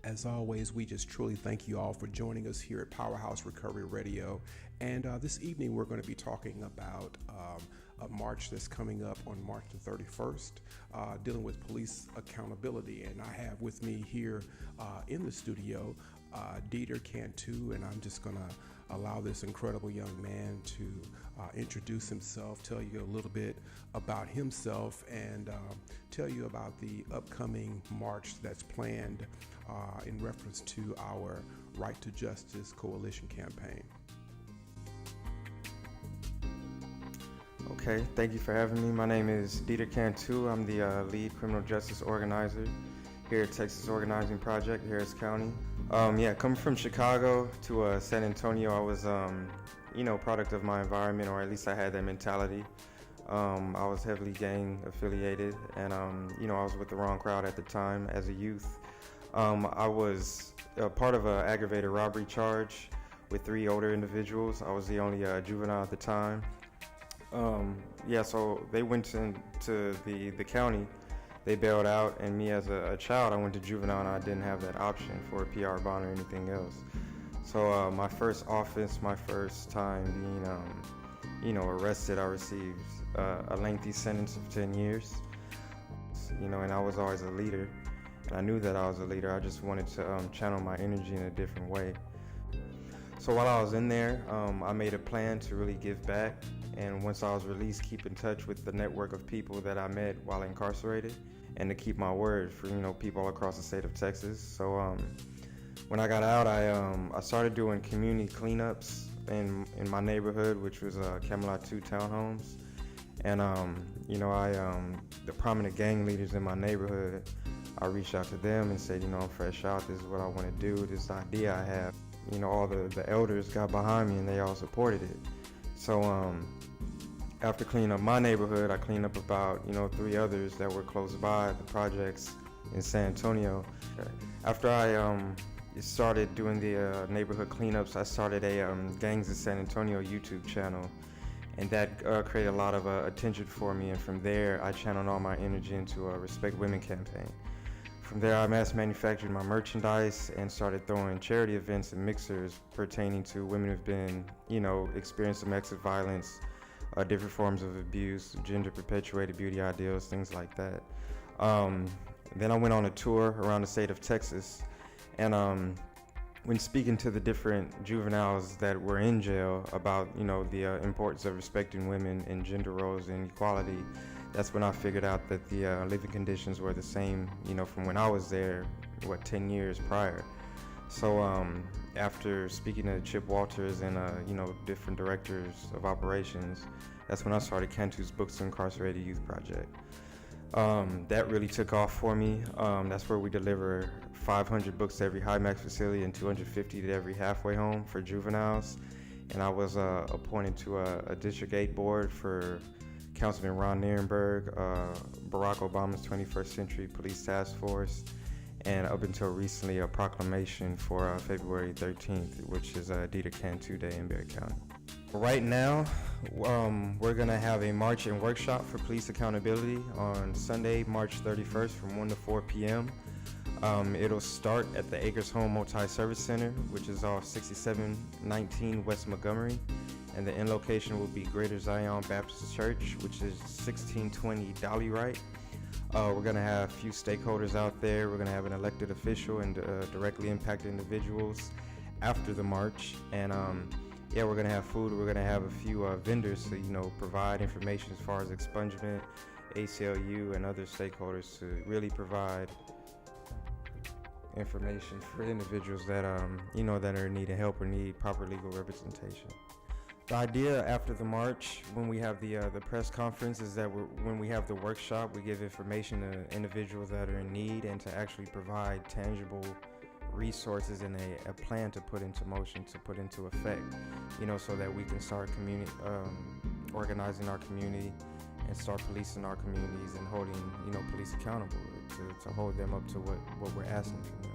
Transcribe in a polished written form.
As always, we just truly thank you all for joining us here at Powerhouse Recovery Radio. And this evening, we're going to be talking about a march that's coming up on March the 31st, dealing with police accountability. And I have with me here in the studio Cantu, and I'm just going to allow this incredible young man to introduce himself, tell you a little bit about himself, and tell you about the upcoming march that's planned in reference to our Right to Justice Coalition campaign. Okay, thank you for having me. My name is Cantu. I'm the lead criminal justice organizer here at Texas Organizing Project, Harris County. Coming from Chicago to San Antonio, I was, product of my environment, or at least I had that mentality. I was heavily gang affiliated, and, I was with the wrong crowd at the time as a youth. I was part of an aggravated robbery charge with 3 older individuals. I was the only juvenile at the time. So they went into the county. They bailed out, and me as a child, I went to juvenile, and I didn't have that option for a PR bond or anything else. So my first offense, my first time being, arrested, I received a lengthy sentence of 10 years. And I was always a leader, and I knew that I was a leader. I just wanted to channel my energy in a different way. So while I was in there, I made a plan to really give back. And once I was released, keep in touch with the network of people that I met while incarcerated, and to keep my word for people all across the state of Texas. So when I got out, I started doing community cleanups in my neighborhood, which was Camelot 2 townhomes. And the prominent gang leaders in my neighborhood, I reached out to them and said, I'm fresh out. This is what I want to do. This idea I have. All the elders got behind me, and they all supported it. So after cleaning up my neighborhood, I cleaned up about 3 others that were close by, the projects in San Antonio. After I started doing the neighborhood cleanups, I started a Gangs in San Antonio YouTube channel, and that created a lot of attention for me. And from there, I channeled all my energy into a Respect Women campaign. From there, I mass manufactured my merchandise and started throwing charity events and mixers pertaining to women who've been, experienced domestic violence, different forms of abuse, gender-perpetuated beauty ideals, things like that. Then I went on a tour around the state of Texas, and when speaking to the different juveniles that were in jail about, the importance of respecting women and gender roles and equality, that's when I figured out that the living conditions were the same, from when I was there, 10 years prior. So after speaking to Chip Walters and, different directors of operations, that's when I started Cantu's Books to Incarcerated Youth Project. That really took off for me. That's where we deliver 500 books to every high max facility and 250 to every halfway home for juveniles. And I was appointed to a District 8 board for Councilman Ron Nirenberg, Barack Obama's 21st Century Police Task Force, and up until recently a proclamation for February 13th, which is Cantu Day in Berry County. Right now, we're going to have a march and workshop for police accountability on Sunday, March 31st from 1 to 4 p.m. It'll start at the Acres Home Multi-Service Center, which is off 6719 West Montgomery. And the end location will be Greater Zion Baptist Church, which is 1620 Dolly Wright. We're going to have a few stakeholders out there. We're going to have an elected official and directly impacted individuals after the march. And we're going to have food. We're going to have a few vendors to, provide information as far as expungement, ACLU, and other stakeholders to really provide information for individuals that, that are in need of help or need proper legal representation. The idea after the march, when we have the press conference, is that when we have the workshop, we give information to individuals that are in need and to actually provide tangible resources and a plan to put into motion, to put into effect, so that we can start organizing our community and start policing our communities and holding, police accountable to hold them up to what we're asking from them.